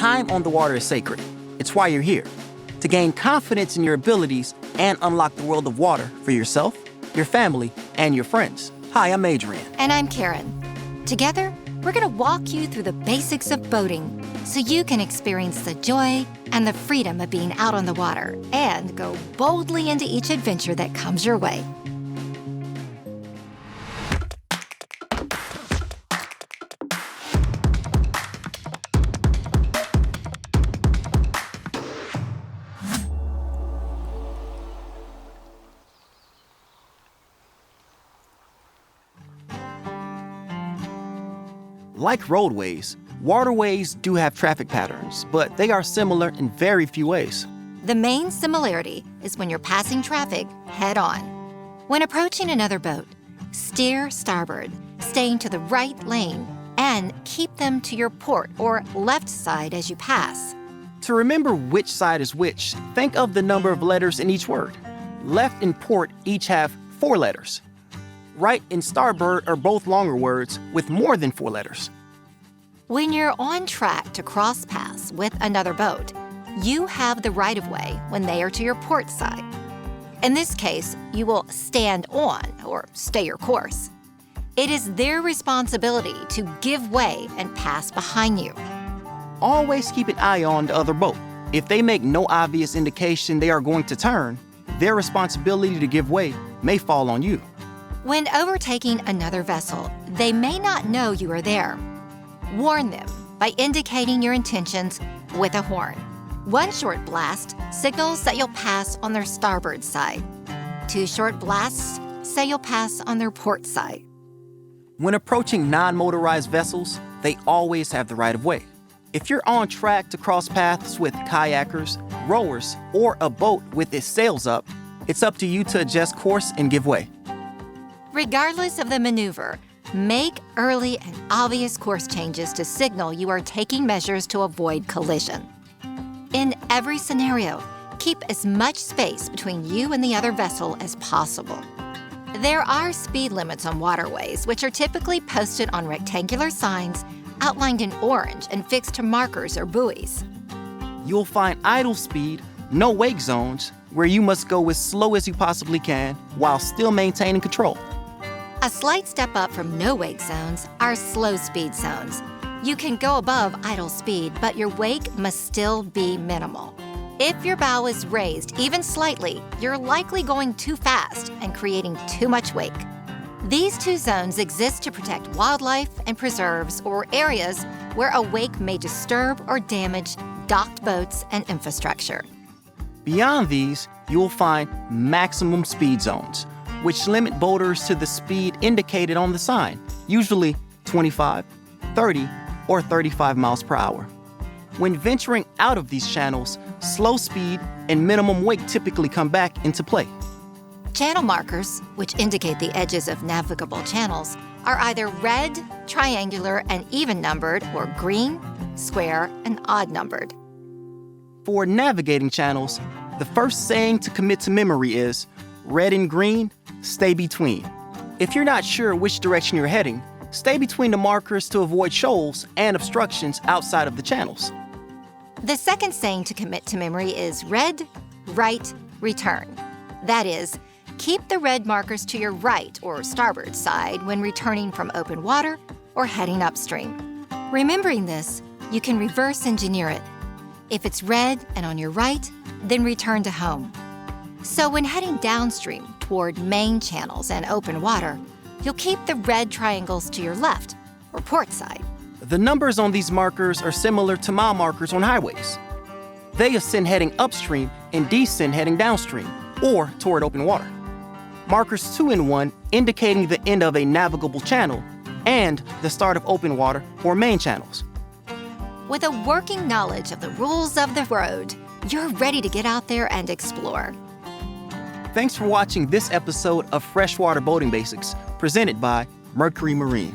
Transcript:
time on the water is sacred. It's why you're here, to gain confidence in your abilities and unlock the world of water for yourself, your family, and your friends. Hi, I'm Adrian. And I'm Karen. Together, we're gonna walk you through the basics of boating so you can experience the joy and the freedom of being out on the water and go boldly into each adventure that comes your way. Like roadways, waterways do have traffic patterns, but they are similar in very few ways. The main similarity is when you're passing traffic head-on. When approaching another boat, steer starboard, staying to the right lane, and keep them to your port or left side as you pass. To remember which side is which, think of the number of letters in each word. Left and port each have 4 letters. Right and starboard are both longer words with more than 4 letters. When you're on track to cross paths with another boat, you have the right-of-way when they are to your port side. In this case, you will stand on or stay your course. It is their responsibility to give way and pass behind you. Always keep an eye on the other boat. If they make no obvious indication they are going to turn, their responsibility to give way may fall on you. When overtaking another vessel, they may not know you are there. Warn them by indicating your intentions with a horn. One short blast signals that you'll pass on their starboard side. 2 short blasts say you'll pass on their port side. When approaching non-motorized vessels, they always have the right of way. If you're on track to cross paths with kayakers, rowers, or a boat with its sails up, it's up to you to adjust course and give way. Regardless of the maneuver, make early and obvious course changes to signal you are taking measures to avoid collision. In every scenario, keep as much space between you and the other vessel as possible. There are speed limits on waterways, which are typically posted on rectangular signs outlined in orange and fixed to markers or buoys. You'll find idle speed, no wake zones, where you must go as slow as you possibly can while still maintaining control. A slight step up from no wake zones are slow speed zones. You can go above idle speed, but your wake must still be minimal. If your bow is raised even slightly, you're likely going too fast and creating too much wake. These 2 zones exist to protect wildlife and preserves or areas where a wake may disturb or damage docked boats and infrastructure. Beyond these, you'll find maximum speed zones, which limit boaters to the speed indicated on the sign, usually 25, 30, or 35 miles per hour. When venturing out of these channels, slow speed and minimum wake typically come back into play. Channel markers, which indicate the edges of navigable channels, are either red, triangular, and even-numbered, or green, square, and odd-numbered. For navigating channels, the first saying to commit to memory is, red and green, stay between. If you're not sure which direction you're heading, stay between the markers to avoid shoals and obstructions outside of the channels. The second saying to commit to memory is red, right, return. That is, keep the red markers to your right or starboard side when returning from open water or heading upstream. Remembering this, you can reverse engineer it. If it's red and on your right, then return to home. So when heading downstream toward main channels and open water, you'll keep the red triangles to your left or port side. The numbers on these markers are similar to mile markers on highways. They ascend heading upstream and descend heading downstream or toward open water. Markers 2 and 1 indicating the end of a navigable channel and the start of open water or main channels. With a working knowledge of the rules of the road, you're ready to get out there and explore. Thanks for watching this episode of Freshwater Boating Basics, presented by Mercury Marine.